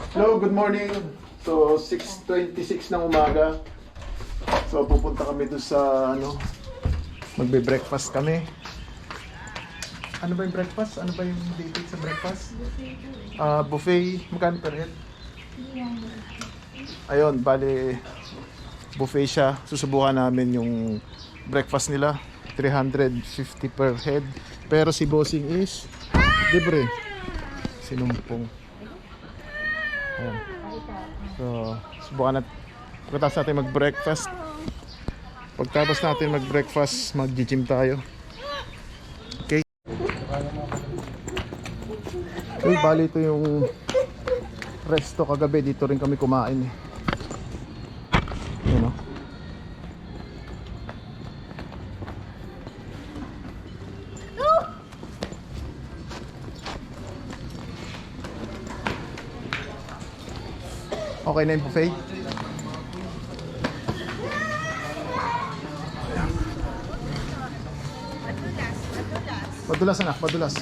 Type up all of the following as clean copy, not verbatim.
Hello, good morning. So, 6:26 ng umaga. So, pupunta kami doon sa, magbe-breakfast kami. Ano ba yung breakfast? Ano ba yung dating sa breakfast? Buffet. Magkano per head? Ayun, bali, buffet siya. Susubukan namin yung breakfast nila. 350 per head. Pero si bossing is libre. Sinumpong. Ayan. So, subukan natin. Pagkatapos natin mag-breakfast. Pagkatapos natin mag-breakfast, mag-gym tayo. Okay. Okay, bali ito yung resto kagabi. Dito rin kami kumain eh. Ayan o. Okay na yung buffet? Madulas anak, madulas.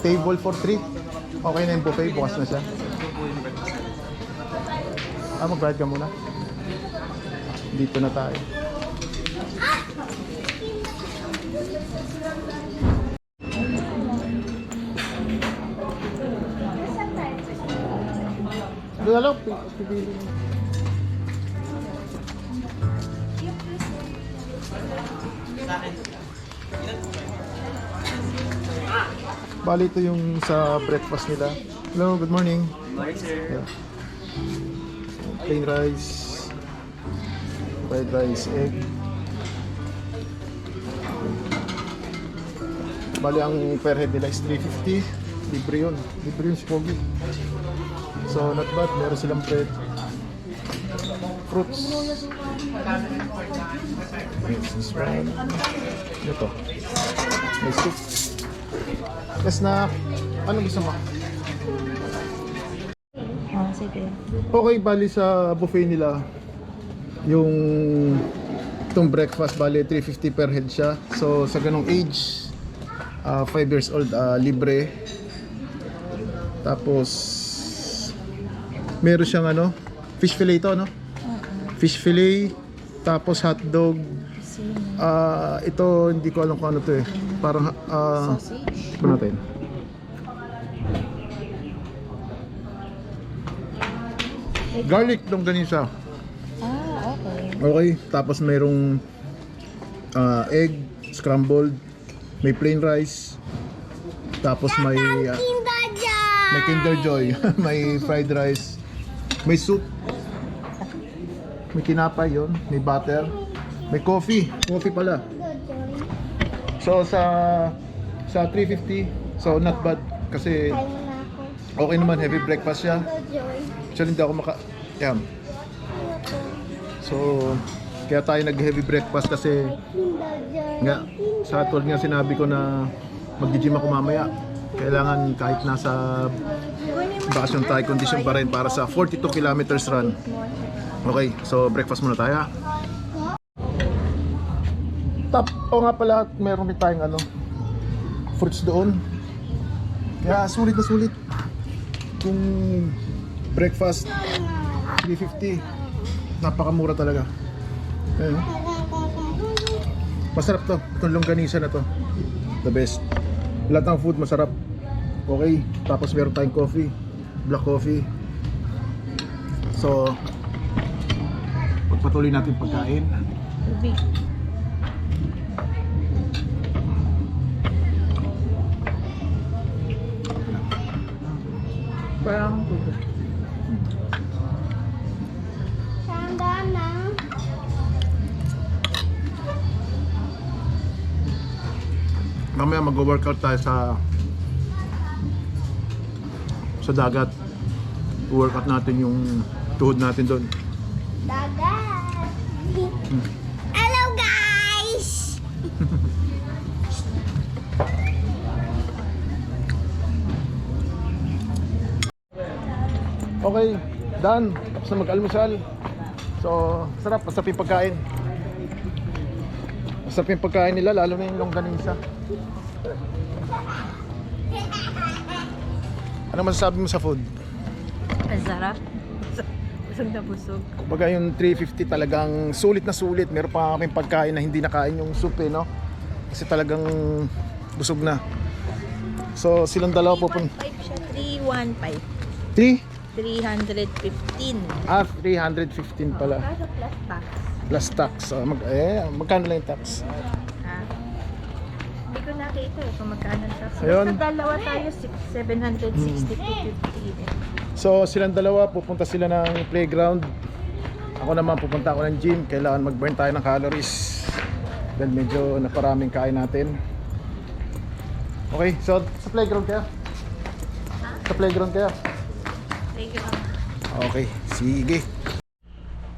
Table for 3. Okay na yung buffet, bukas na siya. Mag-ride ka muna. Dito na tayo. Doon na lang, pipili mo. Bali ito yung sa breakfast nila. Hello, good morning. Good morning, sir. Yeah. Plain rice, fried rice, egg. Bali ang per head nila is 350. Libre yun. Libre yun si Pogi. So not bad. Meron silang bread, fruits. Yes, this one. Ito. May soup. Yes na. Anong gusto mo? Sige. Okay, bali sa buffet nila yung itong breakfast, bali 350 per head siya. So sa ganong age, 5 years old, libre. Tapos meron siyang fish fillet ito, no? Fish fillet, tapos hotdog. Ito hindi ko alam kung ano to eh. Parang Sausage? ano natin? Garlic longganisa. Okay. Okay, tapos mayroong egg scrambled, may plain rice, tapos may Kinder Joy, may fried rice, may soup, may tinapay yun, may butter, may coffee pala. So sa 350, so not bad kasi okay naman, heavy breakfast siya. Actually hindi ako yan. So kaya tayo nag-heavy breakfast kasi nga sa tulad nga sinabi ko na mag-gym ako mamaya. Kailangan kahit nasa bakasyon tayo, condition pa rin para sa 42 kilometers run. Okay, so breakfast muna tayo. Nga pala, meron din tayong fruits doon. Kaya sulit na sulit. Kung breakfast 350, napakamura talaga. Ayun. Masarap to, itong longganisa na to. The best. Lahat ng food masarap. Okay, tapos meron tayong coffee, black coffee. So pagpatuloy natin pagkain. Tubig. Parang tubig. Mamaya mag-workout tayo sa dagat. Workout natin yung tuhod natin doon. Dagat. Hello guys. Okay, done. Tapos na mag-almusal. So, sarap. Masarap yung pagkain. Masarap yung pagkain nila, lalo na yung longganisa. Ano masasabi mo sa food? Ang sarap. Busog na busog. Kumbaga yung 350 talagang sulit na sulit. Meron pa kaming pagkain na hindi nakain yung soup eh, no? Kasi talagang busog na. So silang dalawa pupunta. 315 siya. 315. 315. 315 pala. Kaso plus tax. Plus tax. Magkano lang yung tax? Ha? Hindi ko nakita eh kung magkano ang tax. Ayun. Basta dalawa tayo, 760 to 50. So silang dalawa pupunta sila ng playground. Ako naman pupunta ako ng gym. Kailangan mag-burn tayo ng calories. Dahil medyo naparaming kain natin. Okay, so sa playground kaya? Sa playground kaya? Playground. Okay, sige.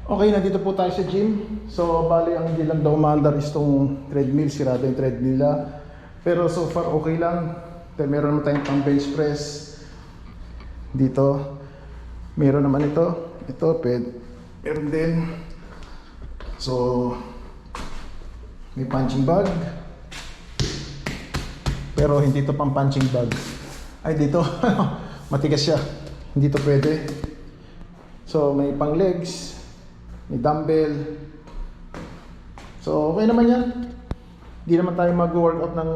Okay, nandito po tayo sa gym. So, bali ang hindi lang daw umaandar is tong treadmill. Sirado yung treadmill nila. Pero so far okay lang. Then, meron naman tayong pang bench press. Dito. Meron naman ito. Ito, meron din. So, may punching bag. Pero hindi ito pang punching bag. Ay, dito. Matigas siya. Hindi ito pwede. So, may pang legs. May dumbbell. So, okay naman yan. Hindi naman tayo mag-workout ng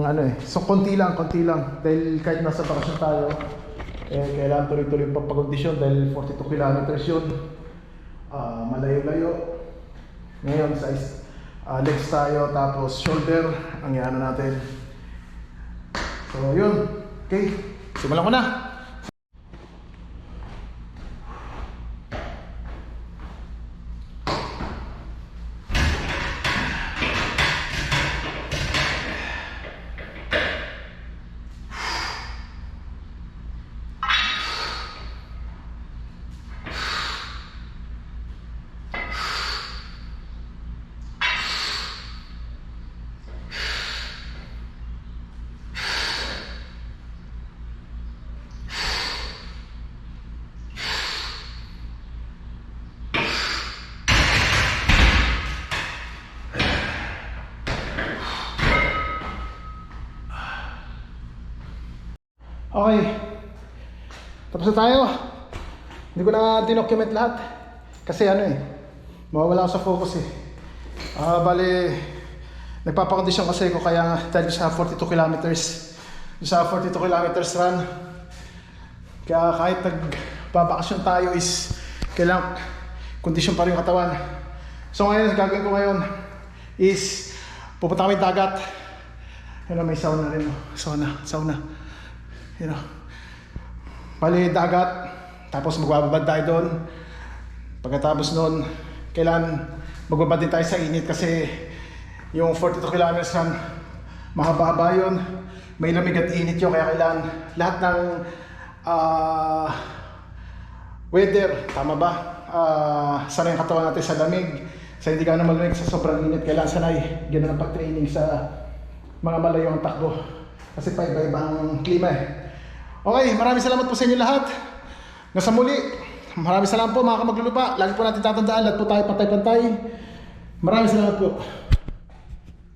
ano eh. So, konti lang. Dahil kahit nasa bakasyon tayo, kailangan tuloy-tuloy pagpagkondisyon dahil 42 kilometers yun. Malayo-layo. Ngayon, legs tayo, tapos shoulder, ang iano natin. So, yun. Okay. Simulan ko na. Okay. Tapos na tayo. Hindi ko na dinocument lahat. Kasi ano eh, mawawala ako sa focus eh. Bali, nagpapakondisyon kasi ko kaya dahil sa 42 kilometers. Sa 42 kilometers run. Kaya kahit nagbabakasyon tayo is kailangan kondisyon pa rin yung katawan. So ngayon, gagawin ko ngayon is pupunta kami dagat. Yun, may sauna rin. Sauna. You know, bali dagat, tapos magbababad tayo doon. Pagkatapos noon, kailan magbabad din tayo sa init kasi yung 42 kilometers run, mahaba-haba yun. May lamig at init yun, kaya kailangan lahat ng weather, tama ba? Sanay ang katawan natin sa lamig. Sa hindi ka na malamig sa sobrang init, kailangan sanay. Ganun ang pag-training sa mga malayong takbo. Kasi paiba-iba ang klima eh. Okay, maraming salamat po sa inyo lahat. Nasa muli, maraming salamat po mga kamaglulupa. Lagi po natin tatandaan, lahat po tayo pantay-pantay. Maraming salamat po.